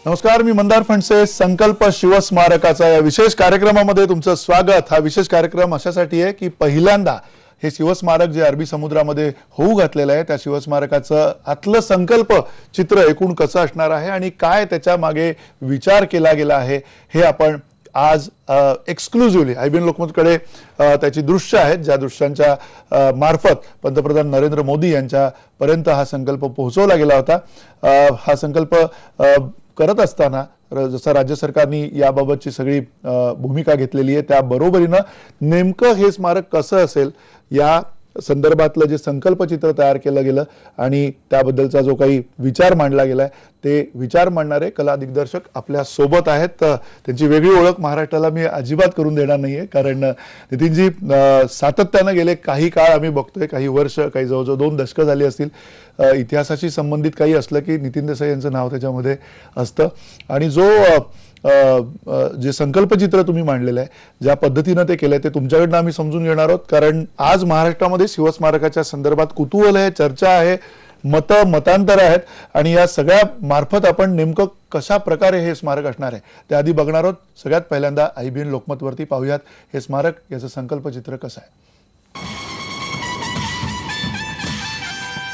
नमस्कार, मी मंदार फणसे. संकल्प शिवस्मारकाचा या विशेष कार्यक्रमामध्ये तुमचं स्वागत. हा विशेष कार्यक्रम अशासाठी आहे की पहिल्यांदा हे शिवस्मारक जे अरबी समुद्रामध्ये होऊ घातलेलं आहे त्या शिवस्मारकाचं आतलं संकल्प चित्र एकूण कसं असणार आहे आणि काय त्याच्या मागे विचार केला गेला आहे हे आपण आज एक्सक्लुझिव्हली आयबीएन लोकमतकडे त्याची दृश्य आहेत, ज्या दृश्यांच्या मार्फत पंतप्रधान नरेंद्र मोदी यांच्यापर्यंत हा संकल्प पोहोचवला गेला होता. हा संकल्प करत असताना जसं राज्य सरकारने याबाबतची सगळी भूमिका घेतलेली आहे त्या बरोबरीनं नेमकं हे स्मारक कसं असेल या संदर्भातलं जे संकल्पचित्र तयार केलं गेलं आणि त्याबद्दलचा जो काही विचार मांडला गेलाय ते विचार मांडणारे कला दिग्दर्शक आपल्या सोबत आहेत. त्यांची वेगळी ओळख महाराष्ट्राला मी अजिबात करून देणार नाहीये, कारण नितीनजी सातत्यानं गेले काही काळ आम्ही बघतोय, काही वर्ष, काही जवळजवळ 2 दशकं झाली असतील, इतिहासाशी संबंधित काही असलं की नितीन देसाई यांचं नाव त्याच्यामध्ये असतं. आणि जो जे संकल्पचित्र तुम्ही मांडलेलं आहे, ज्या पद्धतीनं ते केलंय ते तुमच्याकडनं आम्ही समजून घेणार आहोत, कारण आज महाराष्ट्रामध्ये शिवस्मारकाच्या संदर्भात कुतूहल आहे, चर्चा आहे, मतांतर आहेत आणि या सगळ्या मार्फत आपण नेमकं कशा प्रकारे हे स्मारक असणार आहे ते आधी बघणार आहोत. सगळ्यात पहिल्यांदा आयबीएन लोकमतवरती पाहूयात हे स्मारक, याचं संकल्पचित्र कसं आहे.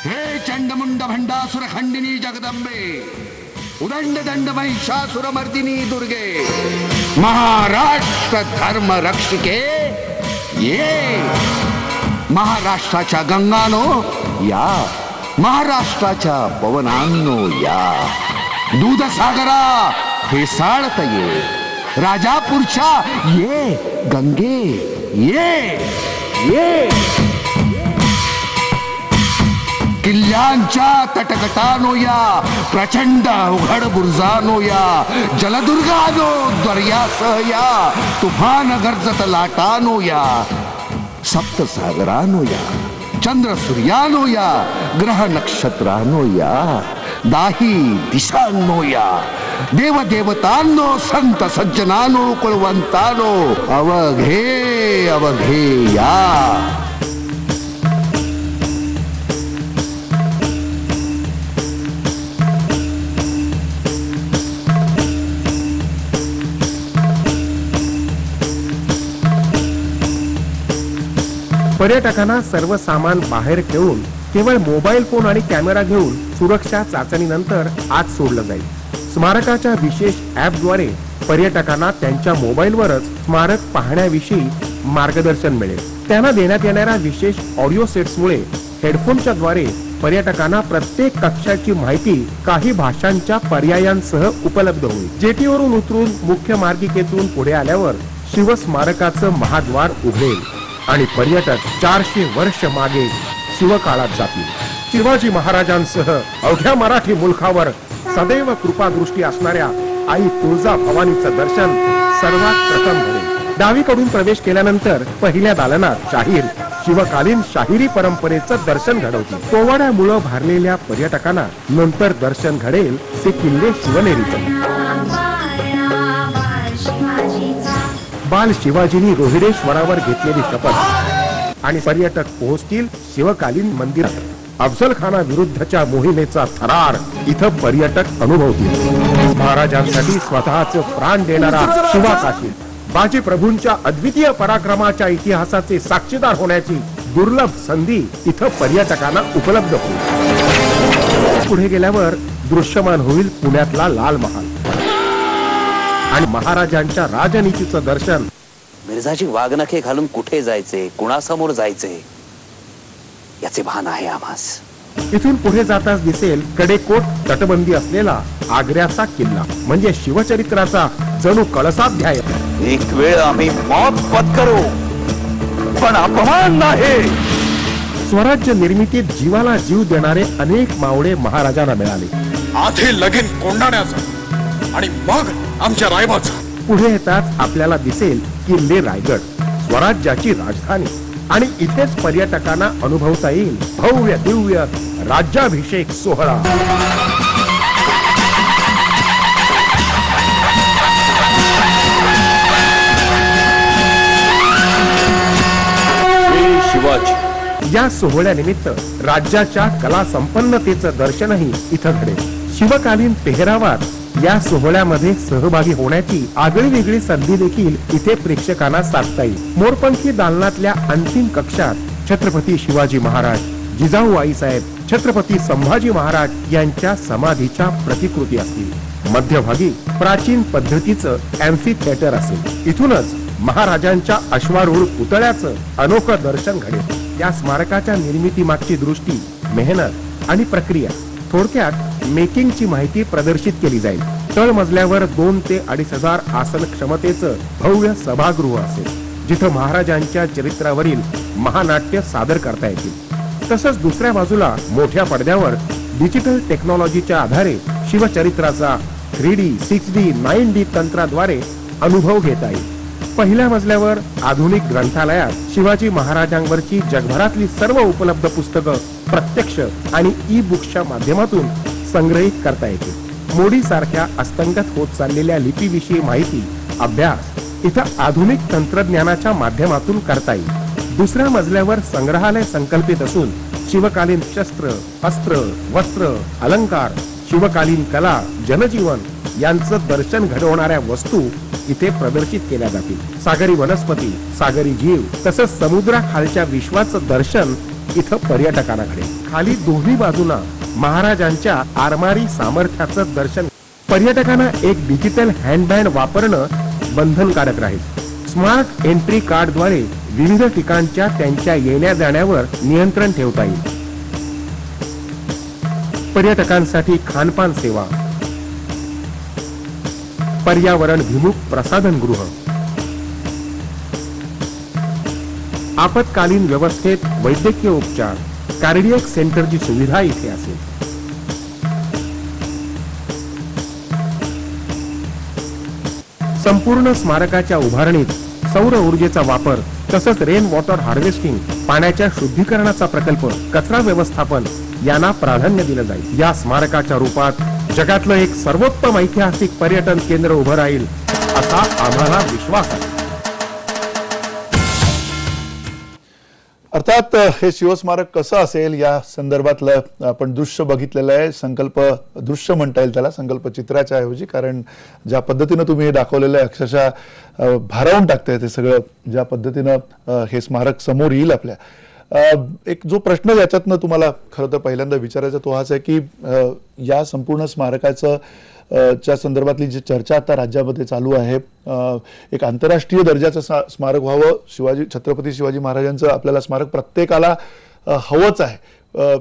हे चंडमुंड भंडासुर खंडिनी जगदंबे, उदंड दंड महिषासुर मर्दिनी दुर्गे, महाराष्ट्र धर्म रक्षिके ये. महाराष्ट्राच्या गंगानो या, महाराष्ट्राच्या पवनांनो या. दूधसागरा फेसाळत ये, राजापूरच्या ये गंगे ये ये. किल्ल्यांच्या तटकटानो या, प्रचंड उघड बुर्जानो या, जलदुर्गानो दर्यासह या, तुफान गर्जत लाटानो या, सप्तसागरानो या, चंद्र सूर्यानो या, ग्रह नक्षत्रानो या, दाही दिशांनो या, देवदेवतांनो, संत सज्जनानो, कुलवंतानो, अवघे अवघे या. पर्यटकांना सर्व सामान बाहेर ठेवून केवळ मोबाईल फोन आणि कॅमेरा घेऊन सुरक्षा चाचणीनंतर आत सोडलं जाईल. स्मारकाच्या विशेष ॲपद्वारे पर्यटकांना त्यांच्या मोबाईलवरच स्मारक पाहण्याविषयी मार्गदर्शन मिळेल. त्यांना देण्यात येणाऱ्या विशेष ऑडिओ सेट्समुळे हेडफोनच्या द्वारे पर्यटकांना प्रत्येक कक्षाची माहिती काही भाषांच्या पर्यायांसह उपलब्ध होईल. जेटीवरून उतरून मुख्य मार्गिकेतून पुढे आल्यावर शिवस्मारकाचं महाद्वार उघडेल आणि पर्यटक 400 वर्ष मागे शिवकाळात जातील. शिवाजी महाराजांसह अवघ्या मराठी मुलखावर सदैव कृपादृष्टी असणाऱ्या आई तुळजा भवानीचं दर्शन सर्वात प्रथम घडेल. डावीकडून प्रवेश केल्यानंतर पहिल्या दालनात शाहीर शिवकालीन शाहिरी परंपरेचं दर्शन घडवतील. पोवाड्यामुळे भारलेल्या पर्यटकांना नंतर दर्शन घडेल ते किल्ले शिवनेरीचं. बाल शिवाजींनी रोहिडेश्वरावर घेतलेली शपथ आणि पर्यटक पोहोचतील शिवकालीन मंदिरात. अफजल खाना विरुद्धच्या मोहिमेचा थरार इथं पर्यटक अनुभवतील. महाराजांसाठी स्वतःचे प्राण देणारा शिवाकाशी बाजी प्रभूंच्या अद्वितीय पराक्रमाच्या इतिहासाचे साक्षीदार होण्याची दुर्लभ संधी इथं पर्यटकांना उपलब्ध होईल. पुढे गेल्यावर दृश्यमान होईल पुण्यातला लाल महाल आणि महाराजांच्या राजनीतीचं दर्शन. मिर्झाची वाघनखे घालून कुठे जायचे, कुणासमोर जायचे याचे भान आहे आम्हास. इथून पुढे जाताच दिसेल कडेकोट तटबंदी असलेला आग्र्याचा किल्ला, म्हणजे शिवचरित्राचा जणू कळसाध्याय. एक वेळ आम्ही मौत पत्करू पण अपमान नाही. स्वराज्य निर्मितीत जीवाला जीव देणारे अनेक मावळे महाराजांना मिळाले. आधी लगीन कोंडाण्याचा आणि मग आमच्या रायबाचा. पुढे येताच आपल्याला दिसेल किल्ले रायगड, स्वराज्याची राजधानी, आणि इथेच पर्यटकांना अनुभवता येईल भव्य दिव्य राज्याभिषेक सोहळा. शिवाजी या सोहळ्यानिमित्त राज्याच्या कला संपन्नतेचं दर्शनही इथं घडेल. शिवकालीन पेहरावात या सोहळ्यामध्ये सहभागी होण्याची आगळी वेगळी संधी देखील इथे प्रेक्षकांना साधता येईल. मोरपंखी दालनातल्या अंतिम कक्षात छत्रपती शिवाजी महाराज, जिजाऊ आईसाहेब, छत्रपती संभाजी महाराज यांच्या समाधीच्या प्रतिकृती असतील. मध्यभागी प्राचीन पद्धतीचं एम्फी थिएटर असेल. इथूनच महाराजांच्या अश्वारूढ पुतळ्याचं अनोखं दर्शन घडेल. या स्मारकाच्या निर्मितीमागची दृष्टी, मेहनत आणि प्रक्रिया, थोडक्यात मेकिंगची माहिती प्रदर्शित केली जाईल. तळमजल्यावर 2 ते 2,500 आसन क्षमतेचं भव्य सभागृह असेल, जिथं महाराजांच्या चरित्रावरील महानाट्य सादर करता येतील. तसंच दुसऱ्या बाजूला मोठ्या पडद्यावर डिजिटल टेक्नॉलॉजीच्या आधारे शिवचरित्राचा 3D, 6D, 9D तंत्राद्वारे अनुभव घेता येईल. पहिल्या मजल्यावर आधुनिक ग्रंथालयात शिवाजी महाराजांवरची जगभरातली सर्व उपलब्ध पुस्तकं प्रत्यक्ष आणि ई बुक्सच्या माध्यमातून संग्रहित करता येतील. मोडी सारख्या अस्तंगत होत चाललेल्या लिपीविषयी माहिती, अभ्यास इथं आधुनिक तंत्रज्ञानाच्या माध्यमातून करता येईल. दुसऱ्या मजल्यावर संग्रहालय संकल्पित असून शिवकालीन शस्त्र, अस्त्र, वस्त्र, अलंकार, शिवकालीन कला, जनजीवन यांचं दर्शन घडवणाऱ्या वस्तू इथे प्रदर्शित केल्या जातील. सागरी वनस्पती, सागरी जीव तसंच समुद्राखालच्या विश्वाचं दर्शन इथं पर्यटकांना घडेल. खाली दोन्ही बाजूला महाराजांच्या आरमारी सामर्थ्याचं दर्शन. पर्यटकांना एक डिजिटल हँडबँड वापरणं बंधनकारक राहील. स्मार्ट एंट्री कार्डद्वारे विविध ठिकाणच्या त्यांच्या येण्या जाण्यावर नियंत्रण ठेवता येईल. पर्यटकांसाठी खानपान सेवा, पर्यावरण विमुख प्रसाधनगृह, आपत्कालीन व्यवस्थेत वैद्यकीय उपचार, कार्डियक सेंटरची सुविधा इथे असेल. संपूर्ण स्मारकाच्या उभारणीत सौर ऊर्जेचा वापर तसंच रेन वॉटर हार्वेस्टिंग, पाण्याच्या शुद्धीकरणाचा प्रकल्प, कचरा व्यवस्थापन यांना प्राधान्य दिलं जाईल. या स्मारकाच्या रूपात जगातलं एक सर्वोत्तम ऐतिहासिक पर्यटन केंद्र उभं राहील असा आम्हाला विश्वास आहे. अर्थात हे शिवस्मारक कसं असेल या संदर्भातलं आपण दृश्य बघितलेलं आहे. संकल्प दृश्य म्हणता येईल त्याला, संकल्प चित्राच्या ऐवजी, कारण ज्या पद्धतीनं तुम्ही हे दाखवलेलं आहे अक्षरशः भारावून टाकतंय ते सगळं. ज्या पद्धतीनं हे स्मारक समोर येईल आपल्या. एक जो प्रश्न याच्यातनं तुम्हाला खरं तर पहिल्यांदा विचारायचा तो हाच आहे की या संपूर्ण स्मारकाचं च्या संदर्भातली जी चर्चा आता राज्यामध्ये चालू आहे, एक आंतरराष्ट्रीय दर्जाचं स्मारक व्हावं. छत्रपती शिवाजी महाराजांचं आपल्याला स्मारक प्रत्येकाला हवंच आहे.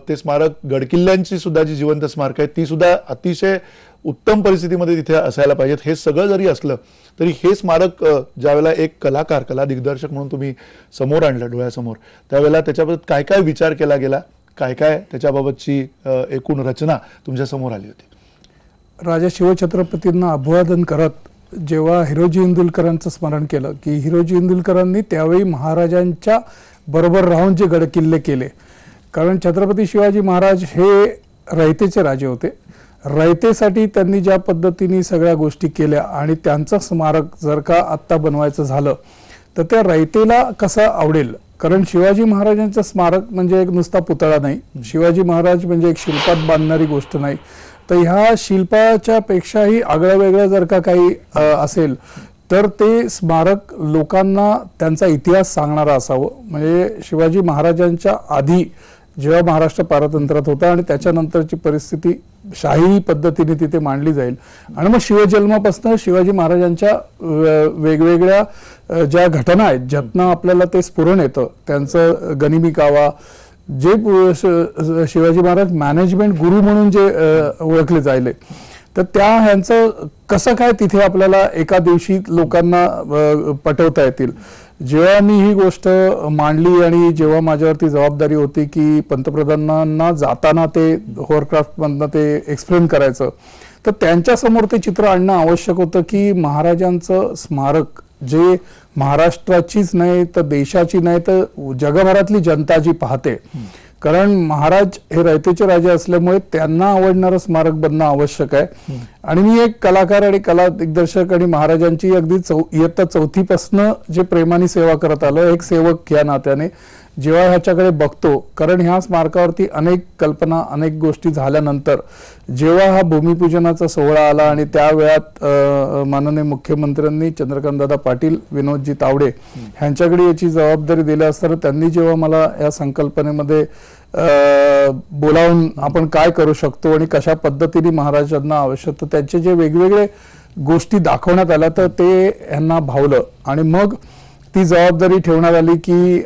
ते स्मारक गडकिल्ल्यांची सुद्धा जी जिवंत स्मारक आहेत ती सुद्धा अतिशय उत्तम परिस्थितीमध्ये तिथे असायला पाहिजेत. हे सगळं जरी असलं तरी हे स्मारक ज्यावेळेला एक कलाकार, कला दिग्दर्शक म्हणून तुम्ही समोर आणलं डोळ्यासमोर, त्यावेळेला त्याच्याबाबत काय काय विचार केला गेला, काय काय त्याच्याबाबतची एकूण रचना तुमच्या समोर आली होती? राजा शिवछत्रपतींना अभिवादन करत जेव्हा हिरोजी इंदुलकरांचं स्मरण केलं की हिरोजी इंदुलकरांनी त्यावेळी महाराजांच्या बरोबर राहून जे गडकिल्ले केले, कारण छत्रपती शिवाजी महाराज हे रयतेचे राजे होते. रयतेसाठी त्यांनी ज्या पद्धतीने सगळ्या गोष्टी केल्या आणि त्यांचं स्मारक जर का आत्ता बनवायचं झालं तर त्या रयतेला कसं आवडेल, कारण शिवाजी महाराजांचं स्मारक म्हणजे एक नुसता पुतळा नाही, शिवाजी महाराज म्हणजे एक शिल्पात बांधणारी गोष्ट नाही. तर ह्या शिल्पाच्या पेक्षाही आगळं वेगळं जर का काही असेल तर ते स्मारक लोकांना त्यांचा इतिहास सांगणारा असावं. म्हणजे शिवाजी महाराजांच्या आधी जेव्हा महाराष्ट्र पारतंत्र्यात होता आणि त्याच्यानंतरची परिस्थिती शाही पद्धतीने तिथे मांडली जाईल आणि मग शिवजन्मापासून शिवाजी महाराजांच्या वेगवेगळ्या ज्या घटना आहेत ज्यातनं आपल्याला ते स्फुरण येतं, त्यांचं गनिमी कावा, जे शिवाजी महाराज मॅनेजमेंट गुरु म्हणून जे ओळखले जायले, तर त्या ह्यांचं कसं काय तिथे आपल्याला एका दिवशी लोकांना पटवता येतील. जेव्हा मी ही गोष्ट मांडली आणि जेव्हा माझ्यावरती जबाबदारी होती की पंतप्रधानांना जाताना ते होअरक्राफ्टमधनं ते एक्सप्लेन करायचं, तर त्यांच्यासमोर ते चित्र आणणं आवश्यक होतं की महाराजांचं स्मारक जे महाराष्ट्राचीच नाही तर देशाची नाही तर जगभरातली जनता जी पाहते, कारण महाराज हे रयतेचे राजे असल्यामुळे त्यांना आवडणारं स्मारक बनणं आवश्यक आहे. आणि मी एक कलाकार आणि कला दिग्दर्शक आणि महाराजांची अगदी इयत्ता 4थीपासनं जे प्रेमाने सेवा करत आलो, एक सेवक या नात्याने जेव्हा ह्याच्याकडे बघतो, कारण ह्या स्मारकावरती अनेक कल्पना, अनेक गोष्टी झाल्यानंतर जेव्हा हा भूमिपूजनाचा सोहळा आला आणि त्या वेळात माननीय मुख्यमंत्र्यांनी चंद्रकांतदादा पाटील, विनोदजी तावडे ह्यांच्याकडे याची जबाबदारी दिली असताना त्यांनी जेव्हा मला या संकल्पनेमध्ये बोलावून आपण काय करू शकतो आणि कशा पद्धतीने महाराजांना आवश्यक, तर त्यांचे जे वेगवेगळे गोष्टी दाखवण्यात आल्या तर ते यांना भावलं आणि मग ती जबाबदारी ठेवण्यात आली की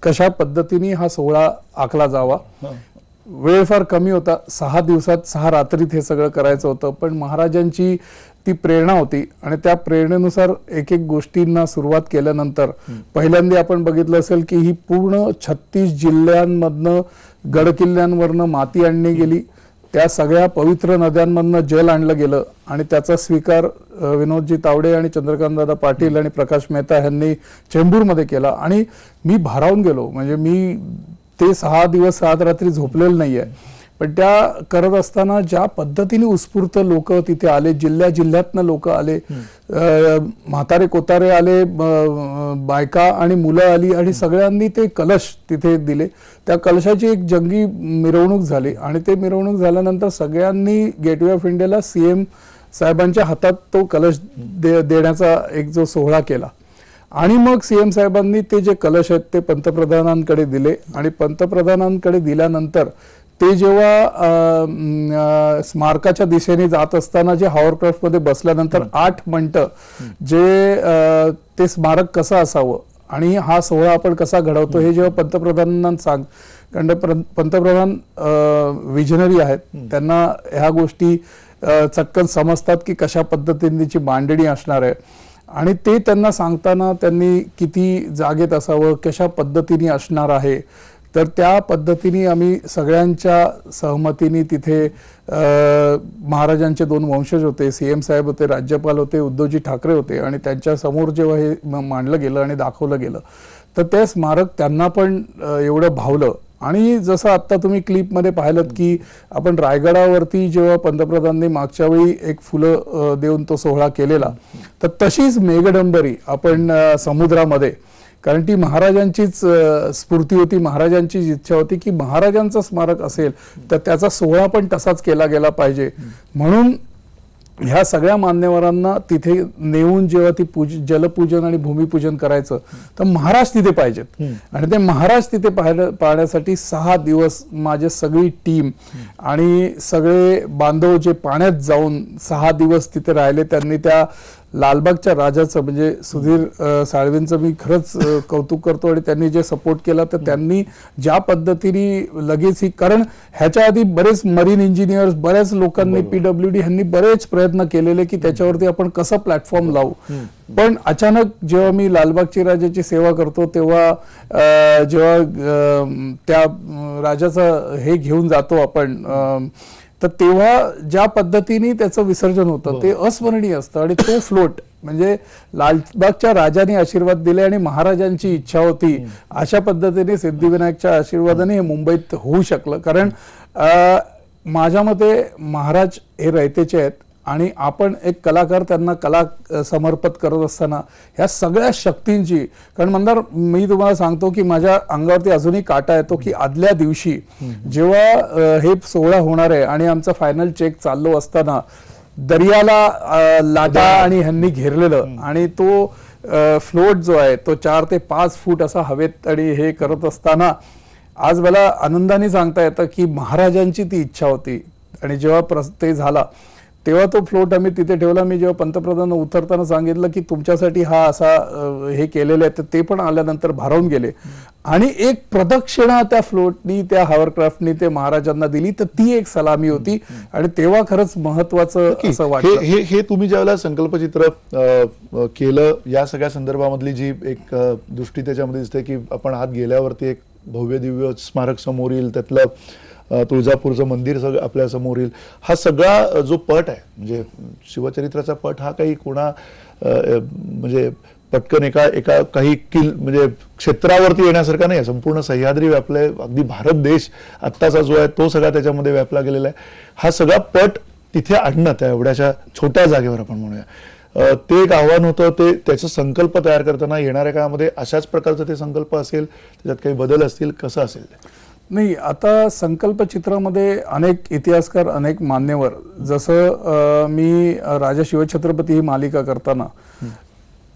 कशा पद्धतीने हा सोहळा आखला जावा. वेळ फार कमी होता, 6 दिवसात 6 रात्रीत हे सगळं करायचं होतं, पण महाराजांची ती प्रेरणा होती आणि त्या प्रेरणेनुसार एक एक गोष्टींना सुरुवात केल्यानंतर पहिल्यांदा आपण बघितलं असेल की ही पूर्ण 36 जिल्ह्यांमधनं गडकिल्ल्यांवरनं माती आणली गेली, त्या सगळ्या पवित्र नद्यांमधनं जल आणलं गेलं आणि त्याचा स्वीकार विनोदजी तावडे आणि चंद्रकांतदादा पाटील आणि प्रकाश मेहता यांनी चेंबूरमध्ये केला. आणि मी भारावून गेलो, म्हणजे मी ते 6 दिवस 7 रात्री झोपलेलं नाहीये, पण त्या करत असताना ज्या पद्धतीने उत्स्फूर्त लोक तिथे आले, जिल्ह्यातनं लोक आले, म्हातारे कोतारे आले, बायका आणि मुलं आली आणि सगळ्यांनी ते कलश तिथे दिले. त्या कलशाची एक जंगी मिरवणूक झाली आणि ते मिरवणूक झाल्यानंतर सगळ्यांनी गेटवे ऑफ इंडियाला सीएम साहेबांच्या हातात तो कलश देण्याचा एक जो सोहळा केला आणि मग सीएम साहेबांनी ते जे कलश आहेत ते पंतप्रधानांकडे दिले आणि पंतप्रधानांकडे दिल्यानंतर ते जेव्हा स्मारकाच्या दिशेने जात असताना जे हॉवरक्राफ्ट मध्ये बसल्यानंतर 8 मिनिटं जे ते स्मारक कसं असावं आणि हा सोहळा आपण कसा घडवतो हे जेव्हा पंतप्रधानांना कारण पंतप्रधान विजनरी आहेत, त्यांना ह्या गोष्टी चटकन समजतात की कशा पद्धतीने त्याची मांडणी असणार आहे आणि ते त्यांना सांगताना त्यांनी किती जागेत असावं, कशा पद्धतीने असणार आहे, तर त्या पद्धतीने आम्ही सगळ्यांच्या सहमतीने तिथे महाराजांचे 2 वंशज होते, सीएम साहेब होते, राज्यपाल होते, उद्धवजी ठाकरे होते आणि त्यांच्या समोर जेव्हा हे मांडलं गेलं आणि दाखवलं गेलं तर ते स्मारक त्यांना पण एवढं भावलं. आणि जसं आता तुम्ही क्लिपमध्ये पाहिलं की आपण रायगडावरती जेव्हा पंतप्रधानांनी मागच्या वेळी एक फुलं देऊन तो सोहळा केलेला, तर तशीच मेघडंबरी आपण समुद्रामध्ये, कारण ती महाराजांचीच स्फूर्ती होती, महाराजांचीच इच्छा होती की महाराजांचं स्मारक असेल तर त्याचा सोहळा पण तसाच केला गेला पाहिजे. म्हणून ह्या सगळ्या मान्यवरांना तिथे नेऊन जेव्हा ती जलपूजन आणि भूमिपूजन करायचं तर महाराज तिथे पाहिजेत आणि ते महाराज तिथे पाहण्यासाठी 6 दिवस माझी सगळी टीम आणि सगळे बांधव जे पाण्यात जाऊन 6 दिवस तिथे राहिले, त्यांनी त्या लालबागच्या राजाचं म्हणजे सुधीर साळवेंचं मी खरंच कौतुक करतो आणि त्यांनी जे सपोर्ट केला तर त्यांनी ज्या पद्धतीने लगेच ही, कारण ह्याच्या आधी बरेच मरीन इंजिनियर्स, बऱ्याच लोकांनी PWD ह्यांनी बरेच प्रयत्न केलेले की त्याच्यावरती आपण कसं प्लॅटफॉर्म लावू, पण अचानक जेव्हा मी लालबागची राजाची सेवा करतो तेव्हा जेव्हा त्या राजाचं हे घेऊन जातो आपण तर तेव्हा ज्या पद्धतीने त्याचं विसर्जन होतं ते अस्मरणीय असतं आणि तो फ्लोट म्हणजे लालबागच्या राजाने आशीर्वाद दिले आणि महाराजांची इच्छा होती अशा पद्धतीने सिद्धिविनायकच्या आशीर्वादाने हे मुंबईत होऊ शकलं. कारण माझ्या मते महाराज हे रयतेचे आहेत आणि आपण एक कलाकार त्यांना कला समर्पित करत असताना ह्या सगळ्या शक्तींची, कारण मंदार मी तुम्हाला सांगतो की माझ्या अंगावरती अजूनही काटा येतो की आदल्या दिवशी जेव्हा हे सोहळा होणार आहे आणि आमचा फायनल चेक चाललो असताना दर्याला लाटा आणि ह्यांनी घेरलेलं आणि तो फ्लोट जो आहे तो 4 ते 5 फूट असा हवेत आणि हे करत असताना आज मला आनंदाने सांगता येतं की महाराजांची ती इच्छा होती आणि जेव्हा ते झाला तेव्हा तो फ्लोट आम्ही तिथे ठेवला. मी जेव्हा पंतप्रधान उतरताना सांगितलं की तुमच्यासाठी हा असा हे केलेलं आहे तर ते पण आल्यानंतर भारावून गेले आणि एक प्रदक्षिणा त्या फ्लोटनी, त्या हॉवरक्राफ्टनी ते महाराजांना दिली, तर ती एक सलामी होती आणि तेव्हा खरंच महत्वाचं असं वाटलं. हे तुम्ही ज्यावेळेला संकल्पचित्र केलं या सगळ्या संदर्भामधली जी एक दृष्टी त्याच्यामध्ये दिसते की आपण आत गेल्यावरती एक भव्य दिव्य स्मारक समोर येईल, त्यातलं तुळजापूरचं मंदिर सगळं आपल्या समोर येईल, हा सगळा जो पट आहे म्हणजे शिवचरित्राचा पट हा काही कोणा म्हणजे पटकन एका काही म्हणजे क्षेत्रावरती येण्यासारखा नाही, संपूर्ण सह्याद्री व्यापलाय, अगदी भारत देश आत्ताचा जो आहे तो सगळा त्याच्यामध्ये व्यापला गेलेला आहे. हा सगळा पट तिथे आणणं त्या एवढ्याशा छोट्या जागेवर आपण म्हणूया ते एक आव्हान होतं. ते त्याचा संकल्प तयार करताना येणाऱ्या काळामध्ये अशाच प्रकारचं ते संकल्प असेल, त्याच्यात काही बदल असतील, कसं असेल ते? नाही, आता संकल्प चित्रामध्ये अनेक इतिहासकार, अनेक मान्यवर, जसं मी राजा शिवछत्रपती ही मालिका करताना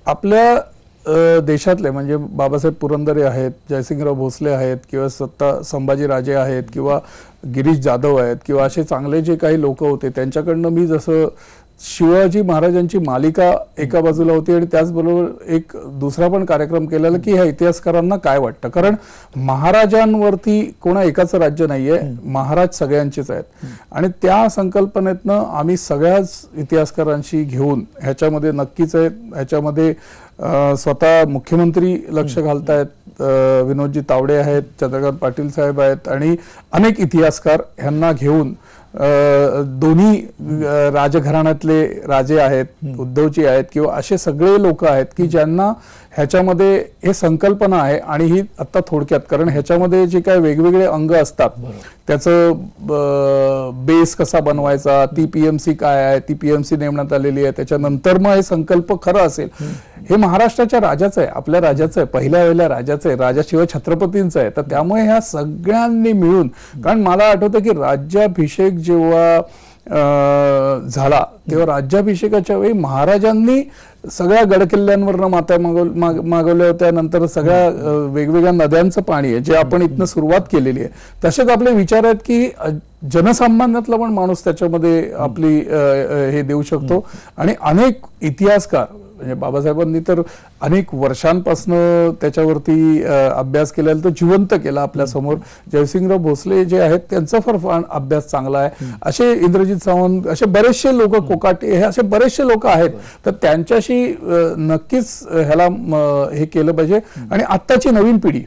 आपल्या देशातले म्हणजे बाबासाहेब पुरंदरे आहेत, जयसिंगराव भोसले आहेत, किंवा संभाजी राजे आहेत, किंवा गिरीश जाधव आहेत, किंवा असे चांगले जे काही लोक होते त्यांच्याकडनं मी जसं शिवाजी महाराजांची मालिका एका बाजूला होती आणि त्याचबरोबर एक दुसरा पण कार्यक्रम केलेला की ह्या इतिहासकारांना काय वाटतं. कारण महाराजांवरती कोणा एकाचं राज्य नाहीये, महाराज सगळ्यांचेच आहेत. आणि त्या संकल्पनेतनं आम्ही सगळ्याच इतिहासकारांशी घेऊन ह्याच्यामध्ये नक्कीच आहेत. ह्याच्यामध्ये स्वतः मुख्यमंत्री लक्ष घालतायत, विनोदजी तावडे आहेत, चंद्रकांत पाटील साहेब आहेत, आणि अनेक इतिहासकार ह्यांना घेऊन दोन्ही राजघराण्यातले राजे आहेत, उद्धवजी आहेत, किंवा असे सगळे लोक आहेत की ज्यांना ह्याच्यामध्ये हे संकल्पना आहे. आणि ही आता थोडक्यात, कारण ह्याच्यामध्ये जे काही वेगवेगळे अंग असतात त्याचं बेस कसा बनवायचा, ती पीएमसी काय आहे, ती पीएमसी नेमण्यात आलेली आहे, त्याच्यानंतर मग हे संकल्प खरं असेल. हे महाराष्ट्राच्या राजाचं आहे, आपल्या राजाचं आहे, पहिल्या राजाचं आहे, राजा शिवछत्रपतींचं आहे. तर त्यामुळे ह्या सगळ्यांनी मिळून, कारण मला आठवतं की राज्याभिषेक जेव्हा झाला तेव्हा राज्याभिषेकाच्या वेळी महाराजांनी सगळ्या गडकिल्ल्यांवरनं मात्या मागवल्या होत्या. नंतर सगळ्या वेगवेगळ्या नद्यांचं पाणी आहे जे आपण इथनं सुरुवात केलेली आहे. तसेच आपले विचार आहेत की जनसामान्यातला पण माणूस त्याच्यामध्ये आपली हे देऊ शकतो. आणि अनेक इतिहासकार म्हणजे बाबासाहेबांनी तर अनेक वर्षांपासून त्याच्यावरती अभ्यास केलेला, तो जिवंत केला आपल्या समोर. जयसिंगराव भोसले जे आहेत त्यांचा फार अभ्यास चांगला आहे. असे इंद्रजित सावंत, असे बरेचसे लोक, कोकाटे, हे असे बरेचसे लोक आहेत. तर त्यांच्याशी नक्कीच ह्याला हे केलं पाहिजे. आणि आत्ताची नवीन पिढी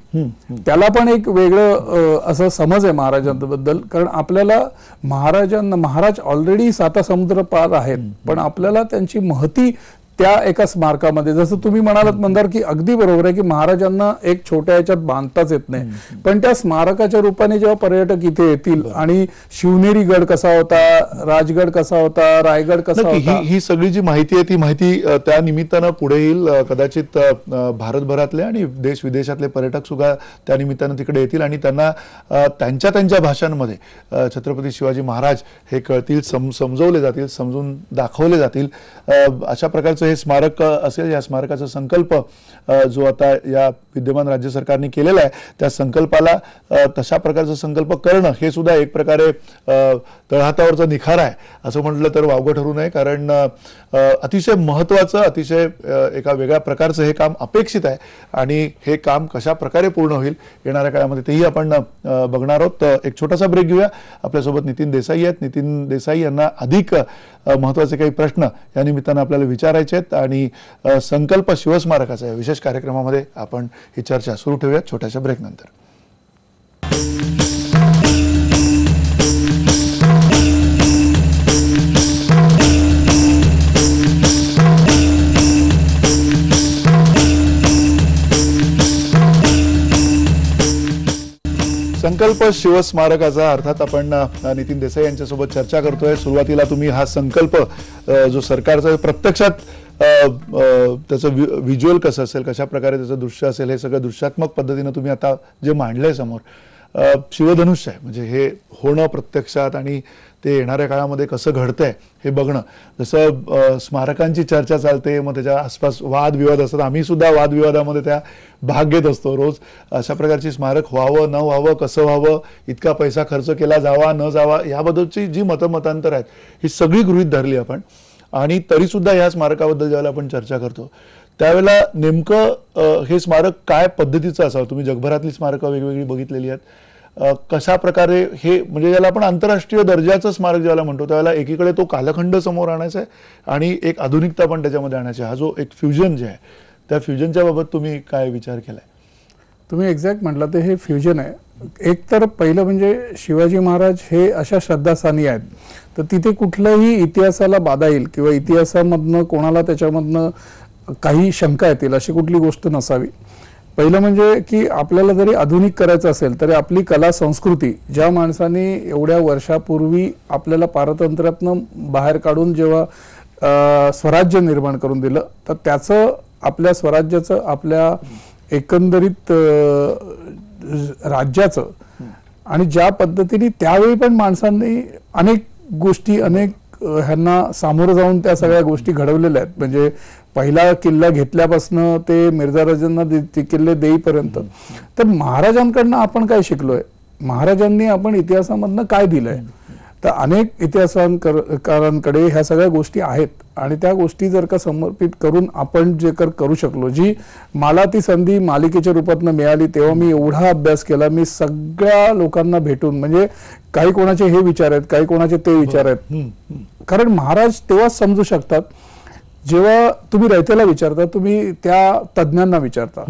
त्याला पण एक वेगळं असं समज आहे महाराजांबद्दल. कारण आपल्याला महाराज ऑलरेडी 7 समुद्र पार आहेत, पण आपल्याला त्यांची महती त्या एका स्मारकामध्ये, जसं तुम्ही म्हणालात मंदार की अगदी बरोबर आहे की महाराजांना एक छोट्या याच्यात बांधताच येत नाही, पण त्या स्मारकाच्या रूपाने जेव्हा पर्यटक इथे येतील आणि शिवनेरी गड कसा होता, राजगड कसा होता, रायगड कसा होता, ही सगळी जी माहिती आहे ती माहिती त्या निमित्तानं पुढे येईल. कदाचित भारतभरातले आणि देश विदेशातले पर्यटक सुद्धा त्या निमित्तानं तिकडे येतील आणि त्यांना त्यांच्या भाषांमध्ये छत्रपती शिवाजी महाराज हे कळतील, समजवले जातील, समजून दाखवले जातील. अशा प्रकारचं हे स्मारक असेल. या स्मारकाचा संकल्प जो आता या विद्यमान राज्य सरकारने केलेला आहे त्या संकल्पाला तशा प्रकारचा संकल्प करणं हे सुद्धा एक प्रकारे तळहातावरचा निखार आहे असं म्हटलं तर वावगं ठरू नये. कारण अतिशय महत्त्वाचं, अतिशय एका वेगळ्या प्रकारचं हे काम अपेक्षित आहे आणि हे काम कशा प्रकारे पूर्ण होईल येणाऱ्या काळामध्ये तेही आपण बघणार आहोत. एक छोटासा ब्रेक घेऊया. आपल्यासोबत नितीन देसाई आहेत. नितीन देसाई यांना अधिक महत्त्वाचे काही प्रश्न या निमित्तानं आपल्याला विचारायचे आहेत आणि संकल्प शिवस्मारकाचा या विशेष कार्यक्रमामध्ये आपण ही चर्चा सुरू ठेवूयात छोट्याशा ब्रेक नंतर. संकल्प शिवस्मारकाचा अर्थात आपण नितीन देसाई यांच्यासोबत चर्चा करतोय. सुरुवातीला तुम्ही हा संकल्प जो सरकारचा प्रत्यक्षात त्याचं व्हिज्युअल कसं असेल, कशा प्रकारे त्याचं दृश्य असेल, हे सगळं दृश्यात्मक पद्धतीनं तुम्ही आता जे मांडलंय समोर, शिवधनुष्य आहे म्हणजे हे होणं प्रत्यक्षात आणि ते येणाऱ्या काळामध्ये कसं घडतंय हे बघणं. जसं स्मारकांची चर्चा चालते, मग त्याच्या आसपास वादविवाद असतात, आम्ही सुद्धा वादविवादामध्ये त्या भाग घेत असतो रोज. अशा प्रकारची स्मारक व्हावं न व्हावं, कसं व्हावं, इतका पैसा खर्च केला जावा न जावा, याबद्दलची जी मतमतांतर आहेत ही सगळी गृहीत धरली आपण. आणि तरीसुद्धा या स्मारकाबद्दल ज्यावेळेला आपण चर्चा करतो त्यावेळेला नेमकं हे स्मारक काय पद्धतीचं असावं. तुम्ही जगभरातली स्मारकं वेगवेगळी बघितलेली आहेत. कशा प्रकारे हे म्हणजे ज्याला आपण आंतरराष्ट्रीय दर्जाचं स्मारक ज्याला म्हणतो त्यावेळेला एकीकडे तो कालखंड समोर आणायचा आहे आणि एक आधुनिकता पण त्याच्यामध्ये आणायची. हा जो एक फ्युजन जे आहे त्या फ्युजनच्या बाबत तुम्ही काय विचार केलाय? तुम्ही एक्झॅक्ट म्हटलं ते हे फ्युजन आहे. एक तर पहिलं म्हणजे शिवाजी महाराज हे अशा श्रद्धास्थानी आहेत तर तिथे कुठलंही इतिहासाला बाधा येईल किंवा इतिहासामधनं कोणाला त्याच्यामधनं काही शंका येतील अशी कुठली गोष्ट नसावी. पहिलं म्हणजे की आपल्याला जरी आधुनिक करायचं असेल तरी आपली कला संस्कृती ज्या माणसाने एवढ्या वर्षापूर्वी आपल्याला पारतंत्र्यातनं बाहेर काढून जेव्हा स्वराज्य निर्माण करून दिलं, तर त्याचं आपल्या स्वराज्याचं आपल्या एकंदरीत राज्याचं आणि ज्या पद्धतीने त्यावेळी पण माणसांनी अनेक गोष्टी ह्यांना सामोरं जाऊन त्या सगळ्या गोष्टी घडवलेल्या आहेत. म्हणजे पहिला किल्ला घेतल्यापासून ते मिर्झा राजांना ते किल्ले देईपर्यंत. तर महाराजांकडनं आपण काय शिकलोय, महाराजांनी आपण इतिहासामधनं काय दिलंय, तर अनेक इतिहासकारांकडे ह्या सगळ्या गोष्टी आहेत आणि त्या गोष्टी जर का समर्पित करून आपण जे करू शकलो, जी मला ती संधी मालिकेच्या रूपातनं मिळाली तेव्हा मी एवढा अभ्यास केला, मी सगळ्या लोकांना भेटून, म्हणजे काही कोणाचे हे विचार आहेत, काही कोणाचे ते विचार आहेत, कारण महाराज तेव्हाच समजू शकतात जेव्हा तुम्ही रयतेला विचारता, तुम्ही त्या तज्ज्ञांना विचारता.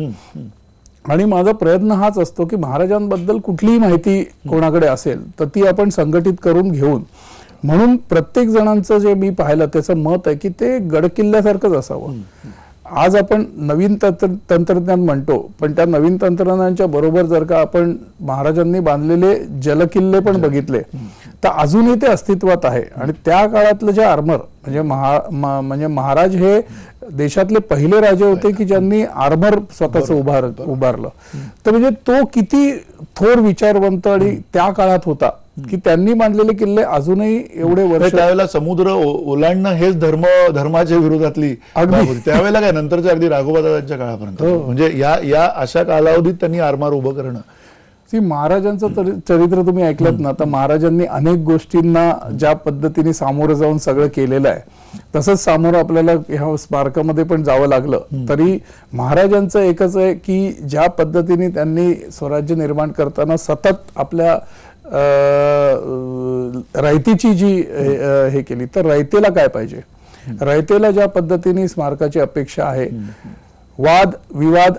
आणि माझा प्रयत्न हाच असतो की महाराजांबद्दल कुठलीही माहिती कोणाकडे असेल तर ती आपण संघटित करून घेऊन, म्हणून प्रत्येक जणांचं जे मी पाहिलं त्याचं मत आहे की ते गडकिल्ल्यासारखंच असावं. आज आपण नवीन तंत्रज्ञान म्हणतो, पण त्या नवीन तंत्रज्ञानाच्या बरोबर जर का आपण महाराजांनी बांधलेले जलकिल्ले पण बघितले तर अजूनही ते अस्तित्वात आहे. आणि त्या काळातलं जे आर्मर म्हणजे महाराज हे देशातले पहिले राजे होते की ज्यांनी आर्मर स्वतःच उभारलं. तर म्हणजे तो किती थोर विचारवंत आणि त्या काळात होता की त्यांनी बांधलेले किल्ले अजूनही एवढे वर्ष. त्यावेळेला समुद्र ओलांडणं हेच धर्माच्या विरोधातली बाब होती त्यावेळेला, काय नंतरच्या अगदी राघोबादांच्या काळापर्यंत. म्हणजे या अशा कालावधीत त्यांनी आरमार उभं करणं. महाराजांचं चरित्र तुम्ही ऐकलत ना, तर महाराजांनी अनेक गोष्टींना ज्या पद्धतीने सामोरं जाऊन सगळं केलेलं आहे, तसंच सामोरं आपल्याला ह्या स्मारकामध्ये पण जावं लागलं तरी महाराजांचं एकच आहे की ज्या पद्धतीने त्यांनी स्वराज्य निर्माण करताना सतत आपल्या रयतेची जी हे केली, तर रयतेला काय पाहिजे, रयतेला ज्या पद्धतीने स्मारकाची अपेक्षा आहे, वाद विवाद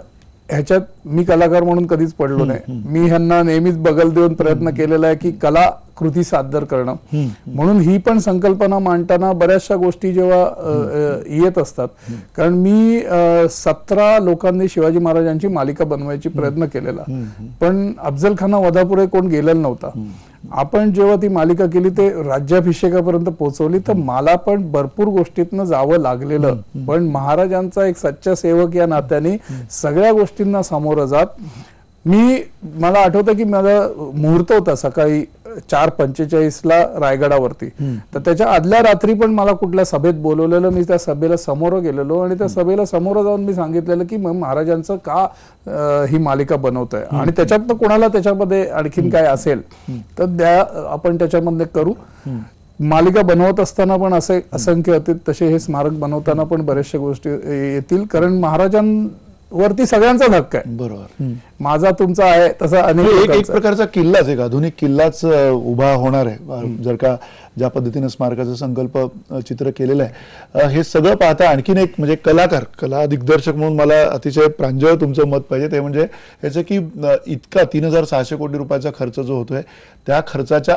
ह्याच्यात मी कलाकार म्हणून कधीच पडलो नाही. मी ह्यांना नेहमीच बगल देऊन प्रयत्न केलेला आहे की कला कृती सादर करणं. म्हणून ही पण संकल्पना मांडताना बऱ्याचशा गोष्टी जेव्हा येत असतात, कारण मी 17 लोकांनी शिवाजी महाराजांची मालिका बनवायची प्रयत्न केलेला, पण अफजल खाना वधापुरे कोण गेलेला नव्हता. आपण जेव्हा ती मालिका केली ते राज्याभिषेकापर्यंत पोहोचवली, तर मला पण भरपूर गोष्टीतनं जावं लागलेलं, पण महाराजांचा एक सच्चा सेवक या नात्याने सगळ्या गोष्टींना सामोरं जात मला आठवतं की माझा मुहूर्त होता सकाळी 4:45 रायगडावरती, तर त्याच्या आदल्या रात्री पण मला कुठल्या सभेत बोलवलेलं, मी त्या सभेला समोर गेलेलो आणि त्या सभेला समोर जाऊन मी सांगितलेलं की महाराजांचं का ही मालिका बनवतोय आणि त्याच्यात कोणाला त्याच्यामध्ये आणखीन काय असेल तर आपण त्याच्यामध्ये करू. मालिका बनवत असताना पण असे असंख्य होते, तसे हे स्मारक बनवताना पण बऱ्याचशा गोष्टी येतील, कारण महाराजांवरती सगळ्यांचा हक्क आहे. बरोबर, माझा तुमचा आहे तसा एक प्रकारचा किल्लाच, एक आधुनिक किल्लाच उभा होणार आहे जर का ज्या पद्धतीने स्मारकाचं संकल्प चित्र केलेलं आहे. हे सगळं पाहता आणखीन एक म्हणजे कला दिग्दर्शक म्हणून मला अतिशय प्रांजळ तुमचं मत पाहिजे, ते म्हणजे याचं की इतका 3600 कोटी रुपयाचा खर्च जो होतोय त्या खर्चाच्या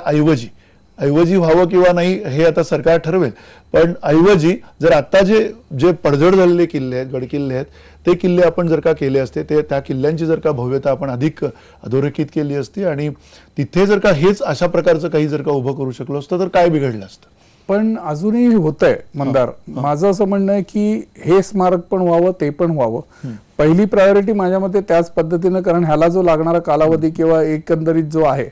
ऐवजी व्हावं किंवा नाही हे आता सरकार ठरवेल, पण ऐवजी जर आता जे पडझड झालेले किल्ले आहेत, गडकिल्ले आहेत, ते किल्ले आपण जर का केले असते, ते त्या किल्ल्यांची जर का भव्यता आपण अधिक अधोरेखित केली असती आणि तिथे जर का हेच अशा प्रकारचं काही जर का उभं करू शकलो असतं तर काय बिघडलं असतं. पण अजूनही होतंय मंदार. माझं असं म्हणणं आहे की हे स्मारक पण व्हावं, ते पण व्हावं. पहिली प्रायोरिटी माझ्या मते त्याच पद्धतीनं, कारण ह्याला जो लागणारा कालावधी किंवा एकंदरीत जो आहे,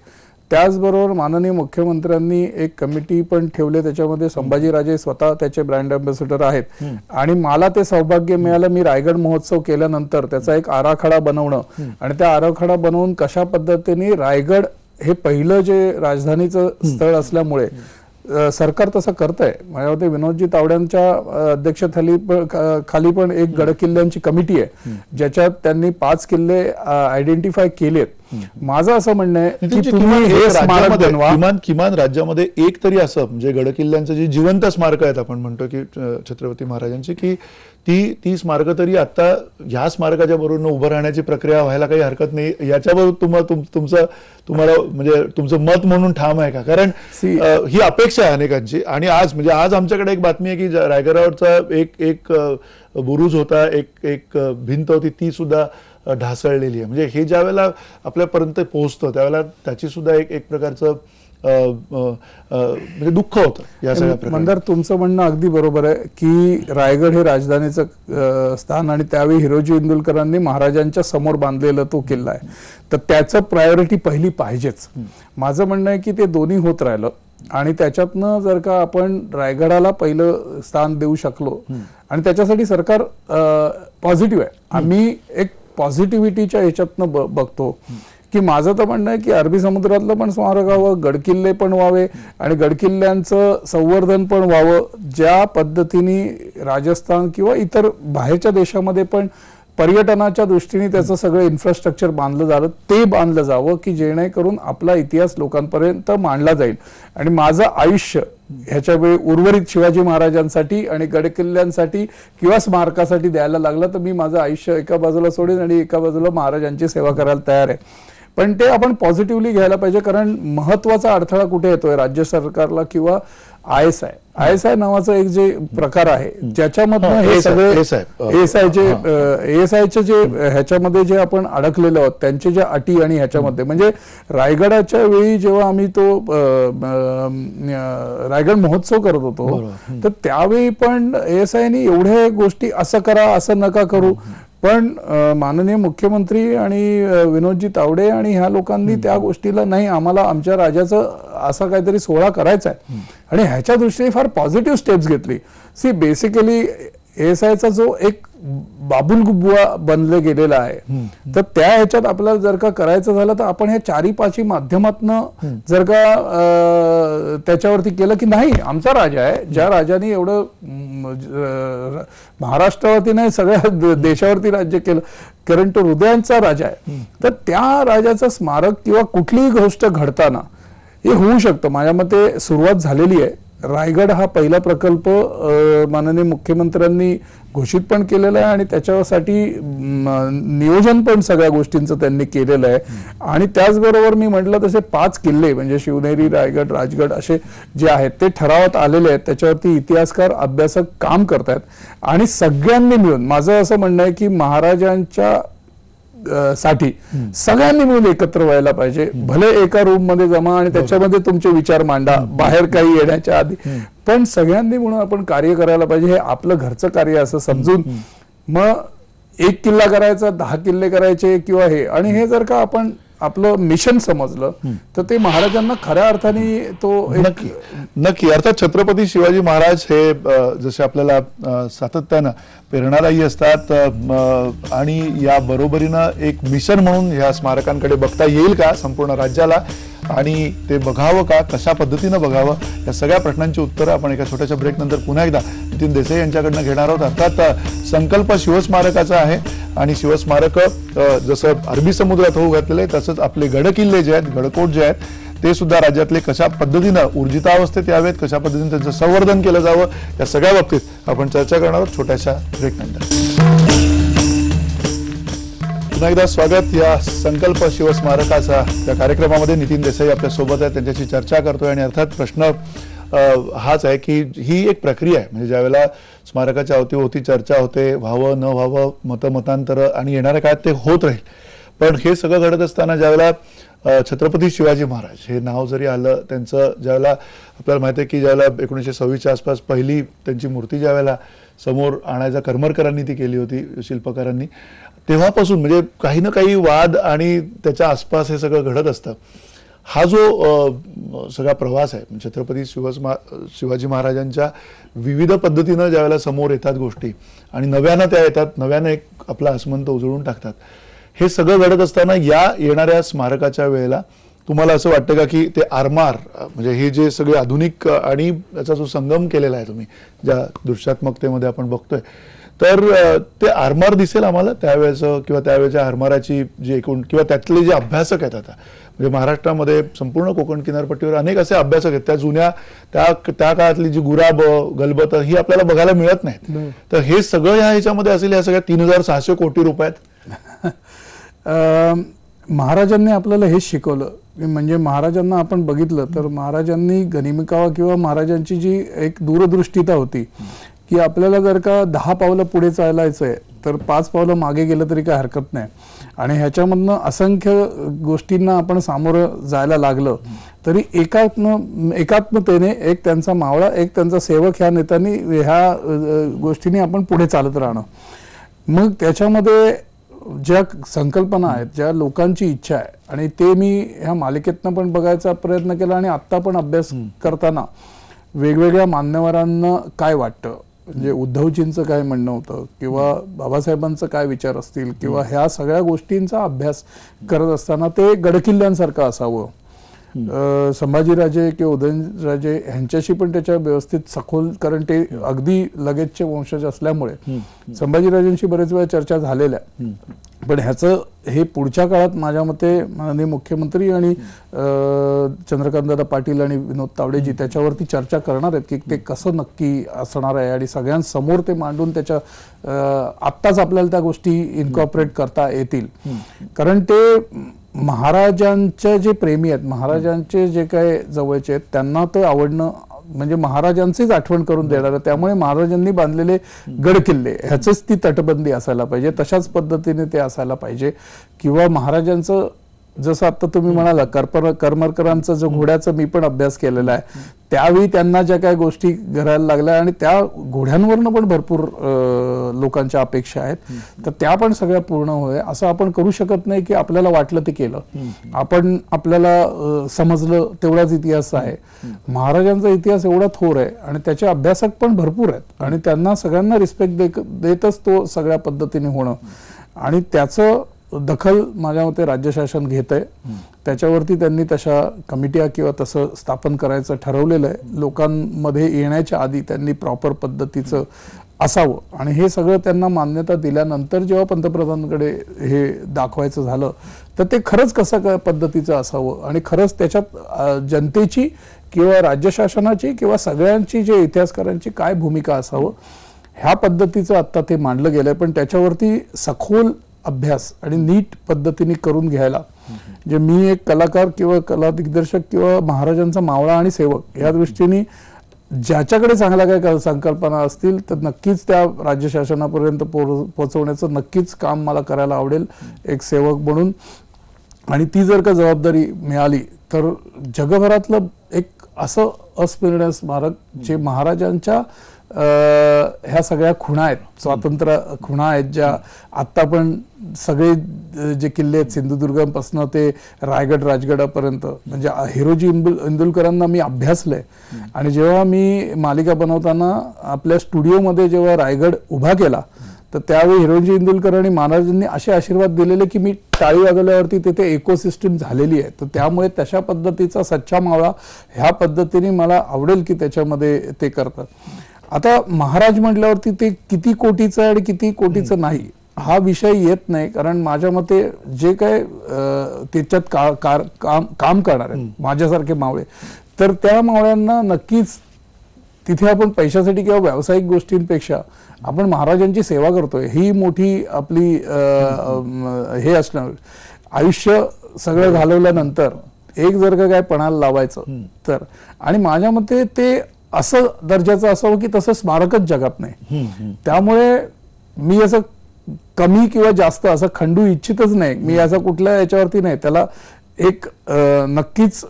त्याचबरोबर माननीय मुख्यमंत्र्यांनी एक कमिटी पण ठेवले, त्याच्यामध्ये संभाजीराजे स्वतः त्याचे ब्रँड अँबॅसेडर आहेत आणि मला ते सौभाग्य मिळालं. मी रायगड महोत्सव केल्यानंतर त्याचा एक आराखडा बनवणं आणि त्या आराखडा बनवून कशा पद्धतीने रायगड हे पहिलं जे राजधानीचं स्थळ असल्यामुळे सरकार तसं करतंय. माझ्या मते विनोदजी तावड्यांच्या अध्यक्षतेखाली पण एक गडकिल्ल्यांची कमिटी आहे ज्याच्यात त्यांनी 5 किल्ले आयडेंटिफाय केलेत. माझं असं म्हणणं आहे की तुम्ही हे स्मारक बनवा, किमान राज्यामध्ये एक तरी असं म्हणजे गडकिल्ल्यांचं जी जिवंत स्मारक आहेत आपण म्हणतो की छत्रपती महाराजांची, की ती स्मारकं तरी आता ह्या स्मारकाच्या बरोबर उभं राहण्याची प्रक्रिया व्हायला काही हरकत नाही. याच्याबरोबर तुम्हाला म्हणजे तुमचं मत म्हणून ठाम आहे का? कारण ही अपेक्षा आहे अनेकांची. आणि आज आमच्याकडे एक बातमी आहे की रायगडावरचा एक बुरुज होता, एक भिंत होती, ती सुद्धा ढासळलेली आहे. म्हणजे हे ज्या वेळेला आपल्यापर्यंत पोहोचतं त्यावेळेला त्याची सुद्धा एक प्रकारचं म्हणजे दुःख होतं या सगळ्या प्रकारे. मंदार, तुमचं म्हणणं अगदी बरोबर आहे की रायगड हे राजधानीचं स्थान आणि त्यावेळी हिरोजी इंदुलकरांनी महाराजांच्या समोर बांधलेला तो किल्ला आहे, तर त्याचं प्रायोरिटी पहिली पाहिजेच. माझं म्हणणं आहे की ते दोन्ही होत राहिलं आणि त्याच्यातनं जर का आपण रायगडाला पहिलं स्थान देऊ शकलो आणि त्याच्यासाठी सरकार पॉझिटिव्ह आहे. आम्ही एक पॉझिटिव्हिटीच्या ह्याच्यातनं बघतो की माझं तर म्हणणं आहे की अरबी समुद्रातलं पण स्मारक व्हावं, गडकिल्ले पण व्हावे आणि गडकिल्ल्यांचं संवर्धन पण व्हावं. ज्या पद्धतीने राजस्थान किंवा इतर बाहेरच्या देशामध्ये पण पर्यटनाच्या दृष्टीने त्याचं सगळं इन्फ्रास्ट्रक्चर बांधलं झालं, ते बांधलं जावं की जेणेकरून आपला इतिहास लोकांपर्यंत मांडला जाईल. आणि माझं आयुष्य ह्याच्या वेळी उर्वरित शिवाजी महाराजांसाठी आणि गडकिल्ल्यांसाठी किंवा स्मारकासाठी द्यायला लागलं तर मी माझं आयुष्य एका बाजूला सोडेन आणि एका बाजूला महाराजांची सेवा करायला तयार आहे. पण ते आपण पॉझिटिव्हली घ्यायला पाहिजे, कारण महत्वाचा अडथळा कुठे येतोय राज्य सरकारला किंवा ISI नावाचा एक जे प्रकार आहे ज्याच्यामधनं हे सगळे ASIचे जे ह्याच्यामध्ये जे आपण अडकलेलो आहोत त्यांचे जे अटी आणि ह्याच्यामध्ये म्हणजे रायगडाच्या वेळी जेव्हा आम्ही तो रायगड महोत्सव करत होतो तर त्यावेळी पण ASIने एवढ्या गोष्टी असं करा असं नका करू, पण माननीय मुख्यमंत्री आणि विनोदजी तावडे आणि ह्या लोकांनी त्या गोष्टीला नाही, आम्हाला आमच्या राजाचं असा काहीतरी सोहळा करायचा आहे आणि ह्याच्या दृष्टीने फार पॉझिटिव्ह स्टेप्स घेतली. सी बेसिकली ASIचा जो एक बाबुल बुवा बनले गेलेला आहे तर त्या ह्याच्यात आपल्याला जर का करायचं झालं तर आपण ह्या 4-5 माध्यमातनं जर का त्याच्यावरती केलं की नाही आमचा राजा आहे, ज्या राजाने एवढं महाराष्ट्रावरती नाही सगळ्या देशावरती राज्य केलं, कारण तो हृदयांचा राजा आहे, तर त्या राजाचं स्मारक किंवा कुठलीही गोष्ट घडताना हे होऊ शकतं. माझ्या मते सुरुवात झालेली आहे. रायगड हा पहिला प्रकल्प माननीय मुख्यमंत्र्यांनी घोषित पण केलेला आहे आणि त्याच्यासाठी नियोजन पण सगळ्या गोष्टींचं त्यांनी केलेलं आहे. आणि त्याचबरोबर मी म्हटलं तसे 5 किल्ले म्हणजे शिवनेरी, रायगड, राजगड असे जे आहेत ते ठरावात आलेले आहेत, त्याच्यावरती इतिहासकार अभ्यासक काम करतायत आणि सगळ्यांनी मिळून माझं असं म्हणणं आहे की महाराजांच्या साठी सगळ्यांनी मिळून एकत्र व्हायला पाहिजे. भले एका रूम मध्ये जमा आणि त्याच्यामध्ये तुमचे विचार मांडा बाहेर काही येण्याच्या आधी, पण सगळ्यांनी म्हणून आपण कार्य करायला पाहिजे. हे आपलं घरचं कार्य असं समजून मग 1 किल्ला करायचा, 10 किल्ले करायचे किंवा हे, आणि हे जर का आपण आपलं मिशन समजलं तर ते महाराजांना खऱ्या अर्थाने तो नक्की अर्थात छत्रपती शिवाजी महाराज हे जसे आपल्याला सातत्यानं प्रेरणादायी असतात आणि या बरोबरीनं एक मिशन म्हणून ह्या स्मारकांकडे बघता येईल का संपूर्ण राज्याला आणि ते बघावं का, कशा पद्धतीनं बघावं, या सगळ्या प्रश्नांची उत्तरं आपण एका छोट्याशा ब्रेक नंतर पुन्हा एकदा नितीन देसाई यांच्याकडनं घेणार आहोत. अर्थात संकल्प शिवस्मारकाचा आहे आणि शिवस्मारक जसं अरबी समुद्रात होऊ घातलेलं आहे तसंच आपले गडकिल्ले जे आहेत, गडकोट जे आहेत ते सुद्धा राज्यातले कशा पद्धतीनं ऊर्जितावस्थेत यावेत, कशा पद्धतीने त्यांचं संवर्धन केलं जावं, या सगळ्या बाबतीत आपण चर्चा करणार आहोत छोट्याशा ब्रेक नंतर. पुन्हा एकदा स्वागत या संकल्प शिवस्मारकाचा त्या कार्यक्रमामध्ये. नितीन देसाई आपल्या सोबत आहे, त्यांच्याशी चर्चा करतोय आणि अर्थात प्रश्न हाच आहे की ही एक प्रक्रिया आहे म्हणजे ज्यावेळेला स्मारकाच्या अवतीभोवती चर्चा होते, व्हावं न व्हावं, मतमतांतर आणि येणाऱ्या काळात ते होत राहील, पण हे सगळं घडत असताना ज्यावेळेला छत्रपती शिवाजी महाराज हे नाव जरी आलं त्यांचं, ज्यावेळेला आपल्याला माहिती आहे की ज्यावेळेला 1926च्या आसपास पहिली त्यांची मूर्ती ज्यावेळेला समोर आणायचा करमरकरांनी ती केली होती, शिल्पकारांनी, तेव्हापासून म्हणजे काही ना काही वाद आणि त्याच्या आसपास हे सगळं घडत असतं. हा जो सगळा प्रवास आहे छत्रपती शिवाजी महाराजांच्या विविध पद्धतीनं ज्यावेळेला समोर येतात गोष्टी आणि नव्यानं त्या येतात, नव्यानं एक आपला आसमंत उजळून टाकतात, हे सगळं घडत असताना या येणाऱ्या स्मारकाच्या वेळेला तुम्हाला असं वाटतं का की ते आरमार म्हणजे हे जे सगळे आधुनिक आणि याचा जो संगम केलेला आहे तुम्ही ज्या दृश्यात्मकतेमध्ये आपण बघतोय, तर ते आरमार दिसेल आम्हाला त्यावेळेचं किंवा त्यावेळेच्या आरमाराची जी एकूण किंवा त्यातले जे अभ्यासक आहेत आता म्हणजे महाराष्ट्रामध्ये संपूर्ण कोकण किनारपट्टीवर अनेक असे अभ्यासक आहेत, त्या जुन्या त्या काळातली जी गुराब गलबत ही आपल्याला बघायला मिळत नाहीत, तर हे सगळं ह्याच्यामध्ये असेल या सगळ्या 3600 कोटी रुपयात. महाराजांनी आपल्याला हेच शिकवलं म्हणजे महाराजांना आपण बघितलं तर महाराजांनी गनिमिकावा किंवा महाराजांची जी एक दूरदृष्टीता होती की आपल्याला जर का 10 पावलं पुढे चालायचंय तर 5 पावलं मागे गेलं तरी काय हरकत नाही. आणि ह्याच्यामधनं असंख्य गोष्टींना आपण सामोरं जायला लागलं तरी एकात्मतेने एक त्यांचा मावळा एक त्यांचा सेवक ह्या नेत्यांनी ह्या गोष्टींनी आपण पुढे चालत राहणं. मग त्याच्यामध्ये ज्या संकल्पना आहेत, ज्या लोकांची इच्छा आहे आणि ते मी ह्या मालिकेतनं पण बघायचा प्रयत्न केला आणि आत्ता पण अभ्यास करताना वेगवेगळ्या मान्यवरांना काय वाटतं, म्हणजे उद्धवजींचं काय म्हणणं होतं किंवा बाबासाहेबांचं काय विचार असतील किंवा ह्या सगळ्या गोष्टींचा अभ्यास करत असताना ते गडकिल्ल्यांसारखं असावं. संभाजीराजे किंवा उदयनराजे ह्यांच्याशी पण त्याच्या व्यवस्थित सखोल, कारण ते अगदी लगेचचे वंशज असल्यामुळे संभाजीराजेंशी बरेच वेळा चर्चा झालेल्या, पण ह्याचं हे पुढच्या काळात माझ्या मते माननीय मुख्यमंत्री आणि चंद्रकांतदादा पाटील आणि विनोद तावडेजी त्याच्यावरती चर्चा करणार आहेत की ते कसं नक्की असणार आहे आणि सगळ्यांसमोर ते मांडून त्याच्या आत्ताच आपल्याला त्या गोष्टी इन्कॉर्पोरेट करता येतील. कारण ते महाराजांचे जे प्रेमी आहेत, महाराजांचे जे काय जवळचे आहेत त्यांना तर आवडणं म्हणजे महाराजांचीच आठवण करून देणार. त्यामुळे महाराजांनी बांधलेले गड किल्ले ह्याचीच ती तटबंदी असायला पाहिजे, तशाच पद्धतीने ते असायला पाहिजे. किंवा महाराजांचं जसं आता तुम्ही म्हणाला करमरकरांचा जो घोड्याचा मी पण अभ्यास केलेला आहे, त्यावेळी त्यांना ज्या काही गोष्टी घडायला लागल्या आणि त्या घोड्यांवरनं पण भरपूर लोकांच्या अपेक्षा आहेत, तर त्या पण सगळ्या पूर्ण होय. असं आपण करू शकत नाही की आपल्याला वाटलं ते केलं, आपल्याला समजलं तेवढाच इतिहास आहे. महाराजांचा इतिहास एवढा थोर आहे आणि त्याचे अभ्यासक पण भरपूर आहेत आणि त्यांना सगळ्यांना रिस्पेक्ट देतच तो सगळ्या पद्धतीने होणं आणि त्याचं दखल माझ्या मते राज्य शासन घेत आहे. त्याच्यावरती त्यांनी तशा कमिट्या किंवा तसं स्थापन करायचं ठरवलेलं आहे. लोकांमध्ये येण्याच्या आधी त्यांनी प्रॉपर पद्धतीचं असावं आणि हे सगळं त्यांना मान्यता दिल्यानंतर जेव्हा पंतप्रधानांकडे हे दाखवायचं झालं तर ते खरंच कसं पद्धतीचं असावं आणि खरंच त्याच्यात जनतेची किंवा राज्य शासनाची किंवा सगळ्यांची जे इतिहासकारांची काय भूमिका असावं ह्या पद्धतीचं आत्ता ते मांडलं गेलंय. पण त्याच्यावरती सखोल अभ्यास आणि नीट पद्धतीने करून घ्यायला, जे मी एक कलाकार किंवा कला दिग्दर्शक किंवा महाराजांचा मावळा आणि सेवक या दृष्टीने ज्याच्याकडे चांगल्या काय संकल्पना असतील तर नक्कीच त्या राज्य शासनापर्यंत पोहोचवण्याचं नक्कीच काम मला करायला आवडेल एक सेवक म्हणून. आणि ती जर का जबाबदारी मिळाली तर जगभरातलं एक असं अस्मरणीय स्मारक जे महाराजांच्या ह्या सगळ्या खुणा आहेत, स्वातंत्र्य खुणा आहेत, ज्या आत्ता पण सगळे जे किल्ले आहेत सिंधुदुर्गापासून ते रायगड राजगडापर्यंत म्हणजे हिरोजी इंदुलकरांना मी अभ्यासलंय. आणि जेव्हा मी मालिका बनवताना आपल्या स्टुडिओमध्ये जेव्हा रायगड उभा केला तर त्यावेळी हिरोजी इंदुलकर आणि महाराजांनी असे आशीर्वाद दिलेले की मी टाळी वाजवल्यावरती तिथे इकोसिस्टम झालेली आहे. तर त्यामुळे तशा पद्धतीचा सच्चा मावळा ह्या पद्धतीने मला आवडेल की त्याच्यामध्ये ते करतात. आता महाराज म्हटल्यावरती ते किती कोटीचं आहे आणि किती कोटीचं नाही हा विषय येत नाही, कारण माझ्या मते जे काय त्याच्यात काम करणार आहेत माझ्यासारखे मावळे तर त्या मावळ्यांना नक्कीच तिथे आपण पैशासाठी किंवा व्यावसायिक गोष्टींपेक्षा आपण महाराजांची सेवा करतोय ही मोठी आपली हे असणार. आयुष्य सगळं घालवल्यानंतर एक जर का काय पणाला लावायचं तर, आणि माझ्या मते ते असं दर्जाचं असावं की तसं स्मारकच जगात नाही. त्यामुळे मी असं कमी किंवा जास्त असं खंडू इच्छितच नाही मी, असं कुठल्या याच्यावरती नाही. त्याला एक नक्कीच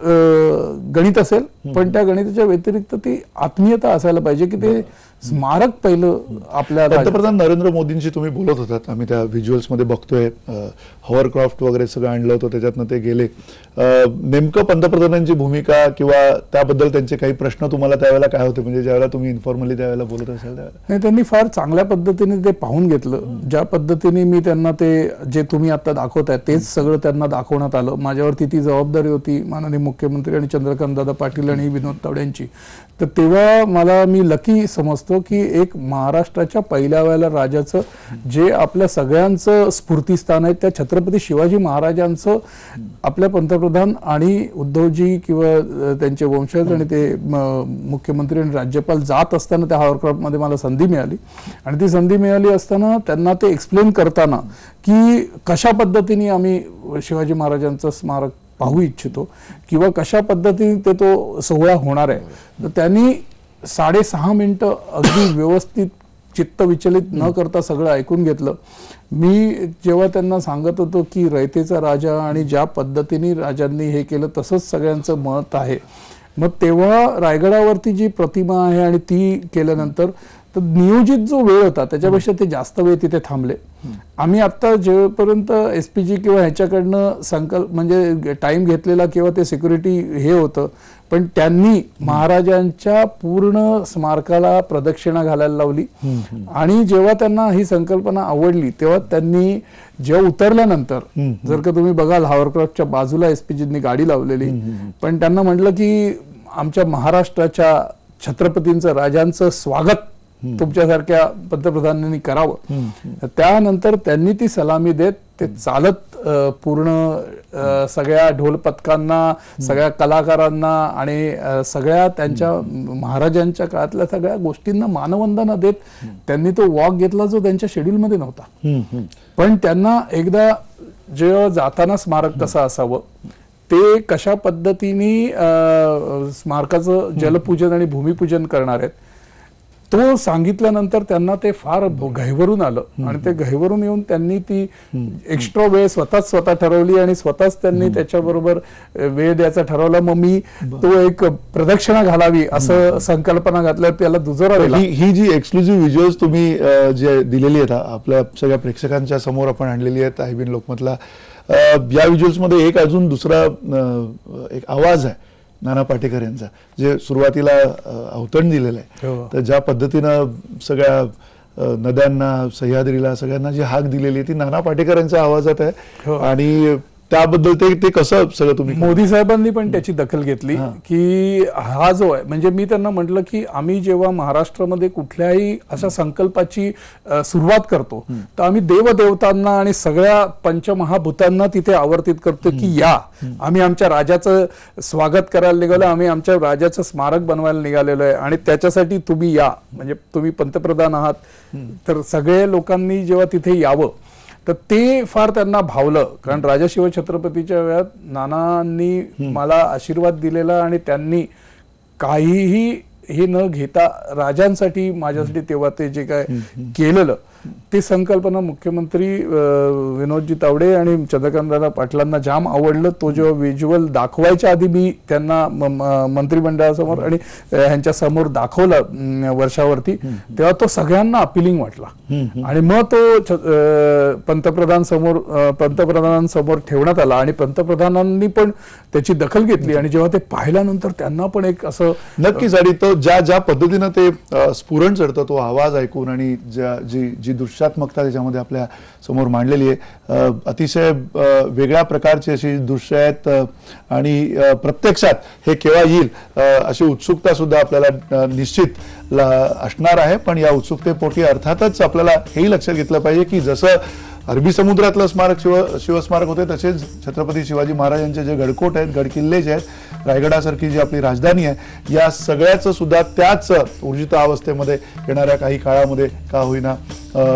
गणित असेल पण त्या गणिताच्या व्यतिरिक्त ती आत्मीयता असायला पाहिजे की ते स्मारक पहिलं आपल्या. पंतप्रधान नरेंद्र मोदींशी तुम्ही बोलत होतात, आम्ही त्या व्हिज्युअल्स मध्ये बघतोय, हॉवरक्राफ्ट वगैरे सगळं आणलं होतं त्याच्यातनं ते गेले. नेमकं पंतप्रधानांची भूमिका किंवा त्याबद्दल त्यांचे काही प्रश्न तुम्हाला त्यावेळेला काय होते, म्हणजे ज्यावेळेला तुम्ही इन्फॉर्मली त्यावेळेला बोलत असाल त्यावेळेला? नाही, त्यांनी फार चांगल्या पद्धतीने ते पाहून घेतलं. ज्या पद्धतीने मी त्यांना ते जे तुम्ही आता दाखवताय तेच सगळं त्यांना दाखवण्यात आलं. माझ्यावरती ती जबाबदारी होती माननीय मुख्यमंत्री आणि चंद्रकांतदादा पाटील आणि विनोद तावडेंची. तर तेव्हा मला मी लकी समजतो की एक महाराष्ट्राच्या पहिल्या वेळेला राजाचं जे आपल्या सगळ्यांचं स्फूर्तीस्थान आहे त्या छत्रपती शिवाजी महाराजांचं आपल्या पंतप्रधान आणि उद्धवजी किंवा त्यांचे वंशज आणि ते मुख्यमंत्री आणि राज्यपाल जात असताना त्या हॉवरक्राफ्टमध्ये मला संधी मिळाली. आणि ती संधी मिळाली असताना त्यांना ते एक्सप्लेन करताना की कशा पद्धतीने आम्ही शिवाजी महाराजांचं स्मारक पाहू इच्छितो किंवा कशा पद्धतीने ते तो सोहळा होणार आहे, तर त्यांनी 6.5 मिनिटं अगदी व्यवस्थित चित्त विचलित न करता सगळं ऐकून घेतलं. मी जेव्हा त्यांना सांगत होतो की रयतेचा राजा आणि ज्या पद्धतीने राजांनी हे केलं तसंच सगळ्यांचं मत आहे, मग तेव्हा रायगडावरती जी प्रतिमा आहे आणि ती केल्यानंतर तर नियोजित जो वेळ होता त्याच्यापेक्षा ते जास्त वेळ तिथे थांबले. आम्ही आता जेपर्यंत SPG किंवा ह्याच्याकडनं संकल्प म्हणजे टाइम घेतलेला किंवा ते सिक्युरिटी हे होतं, पण त्यांनी महाराजांच्या पूर्ण स्मारकाला प्रदक्षिणा घालायला लावली. आणि जेव्हा त्यांना ही संकल्पना आवडली तेव्हा त्यांनी जेव्हा उतरल्यानंतर जर का तुम्ही बघाल हॉवरक्राफ्टच्या बाजूला SPGंनी गाडी लावलेली, पण त्यांना म्हटलं की आमच्या महाराष्ट्राच्या छत्रपतींचं राजांचं स्वागत तुमच्यासारख्या पंतप्रधानांनी करावं. त्यानंतर त्यांनी ती सलामी देत ते चालत पूर्ण सगळ्या ढोल पथकांना, सगळ्या कलाकारांना आणि सगळ्या त्यांच्या महाराजांच्या काळातल्या सगळ्या गोष्टींना मानवंदना देत त्यांनी तो वॉक घेतला जो त्यांच्या शेड्यूलमध्ये नव्हता. पण त्यांना एकदा जेव्हा जाताना स्मारक कसं असावं, ते कशा पद्धतीने स्मारकाचं जलपूजन आणि भूमिपूजन करणार आहेत तो सांगितल्यानंतर त्यांना ते फार घाईवरून आलं. आणि ते घाईवरून येऊन त्यांनी ती एक्स्ट्रा वेळ स्वतः ठरवली आणि स्वतःच त्यांनी त्याच्याबरोबर वेळ द्यायचा ठरवला. मग मी तो एक प्रदक्षिणा घालावी असं संकल्पना घातल्यावर त्याला दुजोरा दिला. ही जी एक्सक्लुझिव्ह व्हिज्युअल्स तुम्ही जे दिलेली आहेत आपल्या सगळ्या प्रेक्षकांच्या समोर आपण आणलेली आहेत आय बी एन लोकमतला, या व्हिज्युअल्स मध्ये एक अजून दुसरा एक आवाज आहे नाना पाटेकर यांचा, जे सुरुवातीला अवतरण दिलेलं आहे. तर ज्या पद्धतीनं सगळ्या नद्यांना, सह्याद्रीला, सगळ्यांना जी हाक दिलेली आहे ती नाना पाटेकर यांच्या आवाजात आहे. आणि त्याबद्दल ते कसं सगळं तुम्ही मोदी साहेबांनी पण त्याची दखल घेतली की हा जो आहे, म्हणजे मी त्यांना म्हटलं की आम्ही जेव्हा महाराष्ट्रामध्ये कुठल्याही अशा संकल्पाची सुरुवात करतो तर आम्ही देवदेवतांना आणि सगळ्या पंचमहाभूतांना तिथे आवर्तित करतो की या, आम्ही आमच्या राजाचं स्वागत करायला निघालो, आम्ही आमच्या राजाचं स्मारक बनवायला निघालेलो आहे आणि त्याच्यासाठी तुम्ही या, म्हणजे तुम्ही पंतप्रधान आहात. तर सगळ्या लोकांनी जेव्हा तिथे यावं तर ते फार त्यांना भावलं. कारण राजा शिवछत्रपतीच्या वेळात नानांनी मला आशीर्वाद दिलेला आणि त्यांनी काहीही हे न घेता राजांसाठी माझ्यासाठी तेव्हा ते जे काय केलेलं ती संकल्पना मुख्यमंत्री विनोदजी तावडे आणि चंद्रकांतदादा पाटलांना जाम आवडलं. तो जेव्हा व्हिज्युअल दाखवायच्या आधी मी त्यांना मंत्रिमंडळासमोर आणि ह्यांच्या समोर दाखवला वर्षावरती, तेव्हा तो सगळ्यांना अपिलिंग वाटला. आणि मग तो पंतप्रधानांसमोर ठेवण्यात आला आणि पंतप्रधानांनी पण त्याची दखल घेतली. आणि जेव्हा ते पाहिल्यानंतर त्यांना पण एक असं नक्कीच, आणि तो ज्या पद्धतीनं ते स्फुरण चढतं तो आवाज ऐकून आणि जी दृश्यात्मकता त्याच्यामध्ये आपल्या समोर मांडलेली आहे, अतिशय वेगळ्या प्रकारची अशी दृश्य आहेत. आणि प्रत्यक्षात हे केव्हा येईल अशी उत्सुकता सुद्धा आपल्याला निश्चित असणार आहे. पण या उत्सुकतेपोटी अर्थातच आपल्याला हेही लक्षात घेतलं पाहिजे की जसं अरबी समुद्रातलं स्मारक शिवस्मारक होते तसेच छत्रपती शिवाजी महाराजांचे जे गडकोट आहेत, गडकिल्ले जे आहेत, रायगडासारखी जी आपली राजधानी आहे, या सगळ्याचं सुद्धा त्याच ऊर्जितावस्थेमध्ये येणाऱ्या काही काळामध्ये का होईना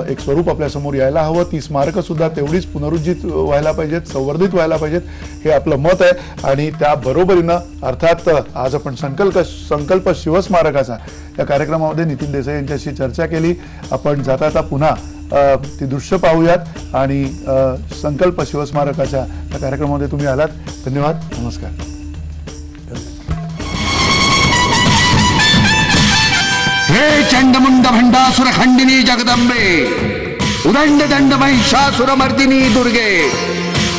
एक स्वरूप आपल्या समोर यायला हवं. ती स्मारकं सुद्धा तेवढीच पुनरुज्जीत व्हायला पाहिजेत, संवर्धित व्हायला पाहिजेत, हे आपलं मत आहे. आणि त्या बरोबरीनं अर्थात आज आपण संकल्प शिवस्मारकाचा या कार्यक्रमामध्ये नितीन देसाई यांच्याशी चर्चा केली. आपण जाता पुन्हा ती दृश्य पाहूयात आणि संकल्प शिवस्मारकाच्या या कार्यक्रमामध्ये तुम्ही आलात. धन्यवाद, नमस्कार. हे चंडमुंड भंडासुर खंडिनी जगदंबे, उदंड दंड महिषासुर मर्दिनी दुर्गे,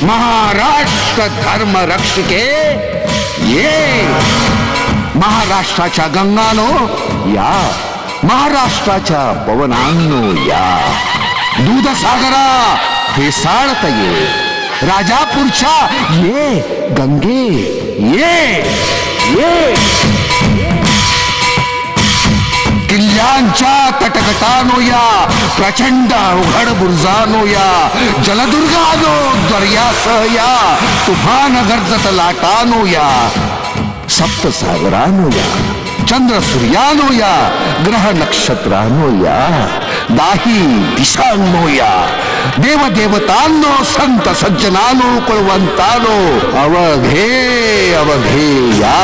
महाराष्ट्र धर्म रक्षिके ये. महाराष्ट्राच्या गंगानो या, महाराष्ट्राच्या पवनांनो या, दूधसागरा फेसाळत ये, राजापूरच्या ये गंगे ये ये. किल्ल्यांच्या तटकटानो या, प्रचंड अवघड बुर्जानो या, जलदुर्गानो दर्यासह या, तुफान गर्जत लाटानो या, सप्तसागरानो या, चंद्र सूर्यानो या, ग्रह नक्षत्रानो या, दाही दिशांनो या, देवदेवतांनो संत सज्जनानो कुळवंतानो अवघे अवघे या.